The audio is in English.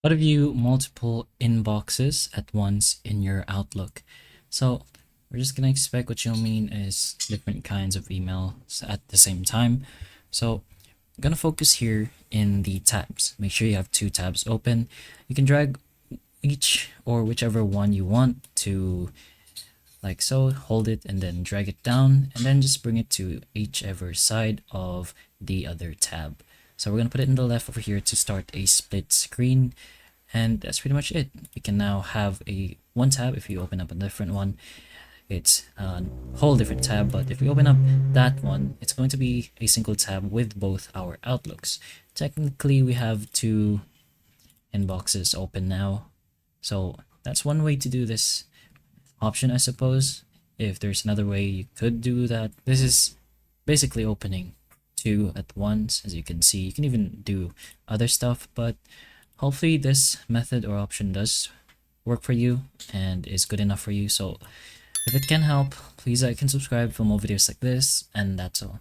How to view multiple inboxes at once in your Outlook. So we're just gonna expect what you'll mean is different kinds of emails at the same time. So I'm gonna focus here in the tabs. Make sure you have two tabs open. You can drag each or whichever one you want to, like so, hold it and then drag it down and then just bring it to whichever side of the other tab. So we're gonna put it in the left over here to start a split screen, and that's pretty much it. You can now have a one tab. If you open up a different one, it's a whole different tab, but if we open up that one, it's going to be a single tab with both our outlooks. Technically, we have two inboxes open now, so that's one way to do this option, I suppose. If there's another way you could do that, this is basically opening two at once. As you can see, you can even do other stuff, but hopefully this method or option does work for you and is good enough for you. So if it can help, please like and subscribe for more videos like this, and that's all.